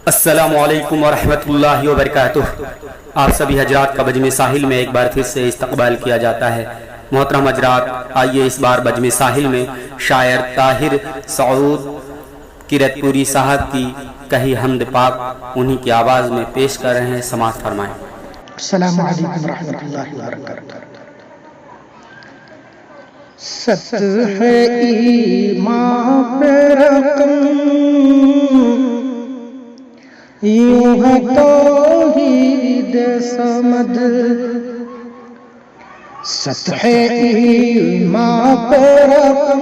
السلام علیکم ورحمۃ اللہ وبرکاتہ۔ آپ سبھی حضرات کا بجم ساحل میں ایک بار پھر سے استقبال کیا جاتا ہے۔ محترم حضرات، آئیے اس بار بجم ساحل میں شاعر طاہر سعود کرت پوری صاحب کی کہی حمد پاک انہی کی آواز میں پیش کر رہے ہیں، سماعت فرمائیں۔ السلام علیکم ورحمۃ اللہ وبرکاتہ۔ سطح ایمان پہ رقم یوں ہے توحید صمد، سطح ایمان پہ رقم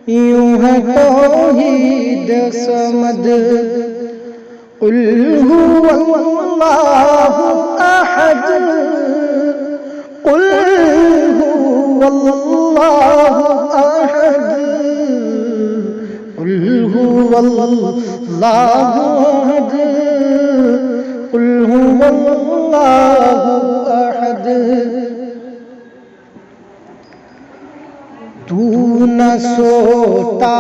یوں ہے توحید صمد، قل هو اللہ احد، قل هو اللہ احد، قل هو اللہ احد، قل هو اللہ احد۔ تو نہ سوتا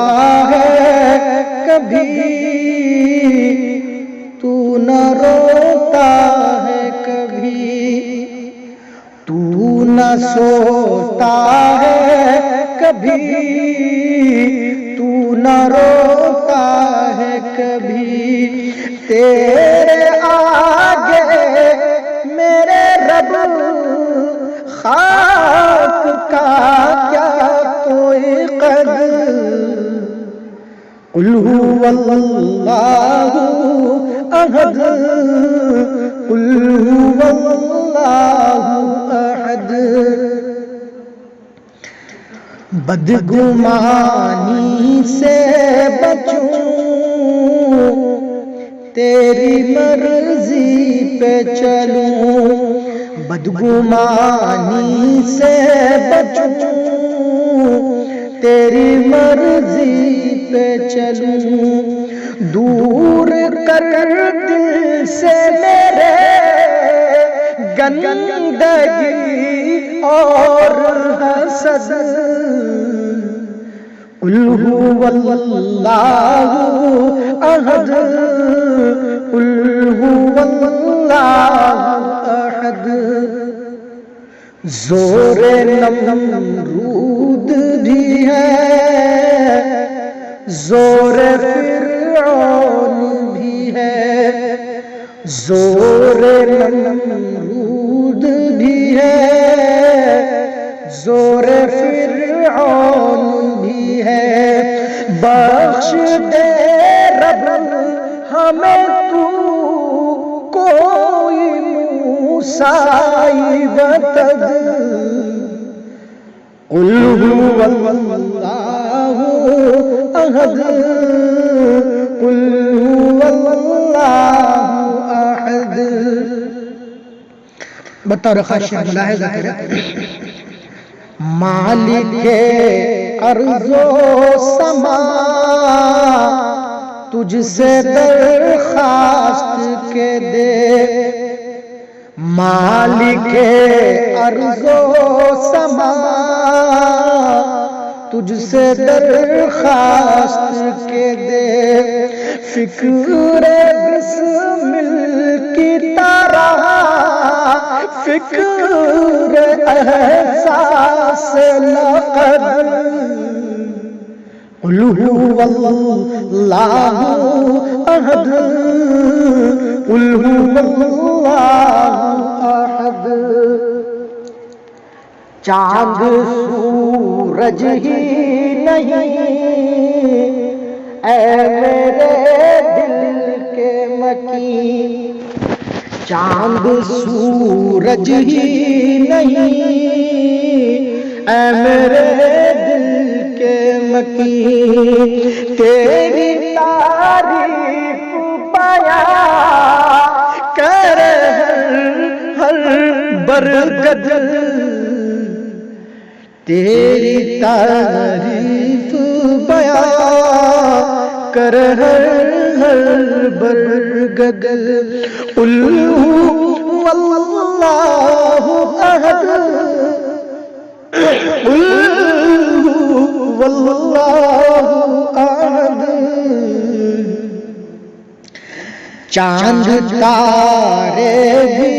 ہے کبھی، تو نہ روتا ہے کبھی، تو نہ سوتا ہے کبھی، تو نہ روتا ہے کبھی، تیرے آگے میرے رب خاک کا کیا کوئی قدر، قل هو اللہ احد، قل هو اللہ احد۔ بدگمانی سے بچوں، تیری مرضی پہ چلوں، بدگمانی سے بچوں، تیری مرضی پہ چلوں، دور کر دل سے میرے گندگی اور حسد، قل هو اللہ احد، قل هو اللہ احد۔ زور نمرود بھی ہے، زور فرعون بھی ہے، زور نمرود بھی ہے، زور فرعون بھی ہے، بخش دے رب ہمیں تو کوئی موسیٰ وتد، قل هو اللہ احد، قل هو اللہ احد۔ بطور خواہش ملاحظہ کریں، مالک ارض و سما تجھ سے درخواست کے دے، مالک ارض و سما تجھ سے درخواست کے دے، فکر بسمل کی طرح فکر احساس لقد، قل هو اللہ احد، قل هو اللہ احد۔ چاند سورج ہی نہیں اے میرے دل کے مکین، چاند سورج ہی نہیں اے میرے دل کے مکین، تیری تعریف بیان کر ہر برگد، تیری تعریف بیان کر ہر برگد، قل هو اللہ احد، قل هو اللہ احد۔ چاند تارے بھی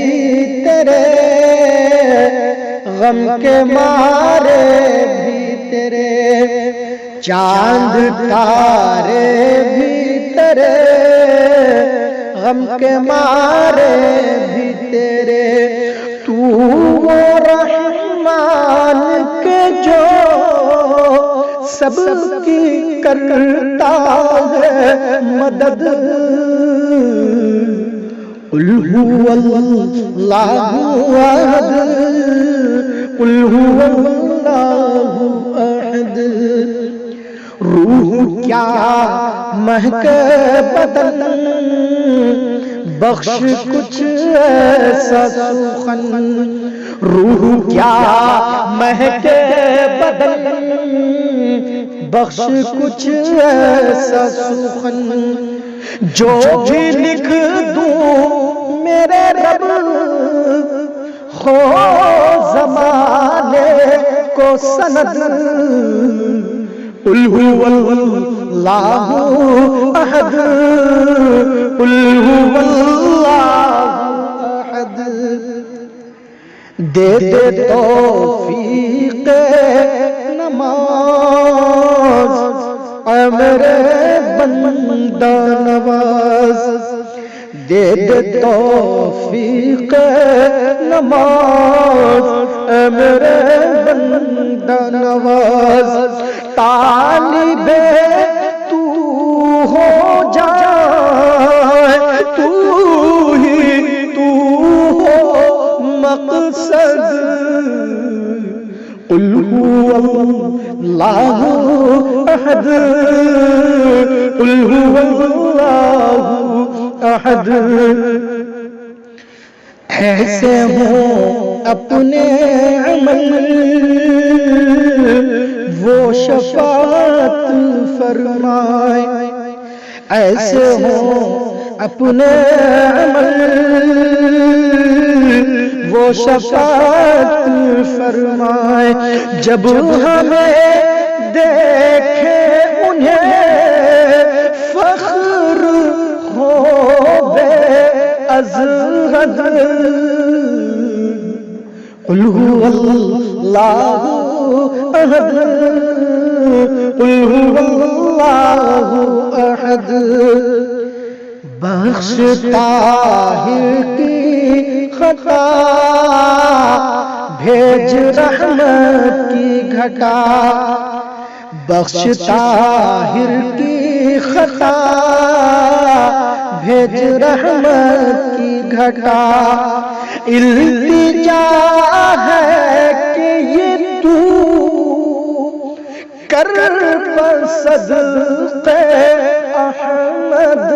تیرے غم کے مارے بھی تیرے، چاند تارے بھی تیرے غم کے مارے بھی تیرے، تو وہ رحمان کے جو سب کی کرتا ہے مدد، قل هو اللہ احد، قل هو اللہ احد، روح کیا مہک بدن، بخش کچھ ایسا سخن، روح کیا مہک بدن، بخش کچھ ایسا سخن، جو بھی لکھ دوں میرے رب ہو زمانے کو سند، قل هو اللہ احد، قل هو اللہ احد، دے دے توفیق نماز اے میرے بندہ نواز، دے دے توفیق نماز اے میرے بندہ نواز، طالب تو ہو جائے، تو ہی تو ہو مقصد، قل هو اللہ احد، قل هو اللہ احد، ایسے ہوں اپنے عمل وہ شفاعت فرمائے، ایسے ہوں اپنے عمل وہ شفاعت فرمائے، جب ہمیں دیکھے انہیں فخر ہو بے از حد، قل هو اللہ احد، قل هو اللہ احد، بخش طاہر کی خطا، بھیج رحمت کی گھٹا، بخش طاہر کی خطا، بھیج رحمت کی گھٹا، التجا ہے کہ یہ تو کر پر صدقے احمد،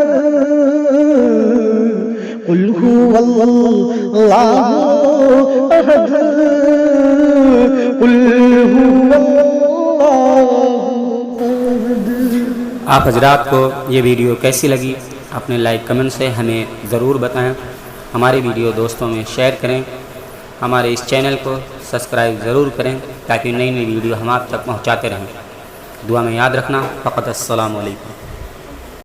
قل هو اللہ احد، قل هو اللہ احد۔ آپ حضرات کو یہ ویڈیو کیسی لگی اپنے لائک کمنٹ سے ہمیں ضرور بتائیں، ہماری ویڈیو دوستوں میں شیئر کریں، ہمارے اس چینل کو سبسکرائب ضرور کریں تاکہ نئی نئی ویڈیو ہم آپ تک پہنچاتے رہیں۔ دعا میں یاد رکھنا، فقط السلام علیکم۔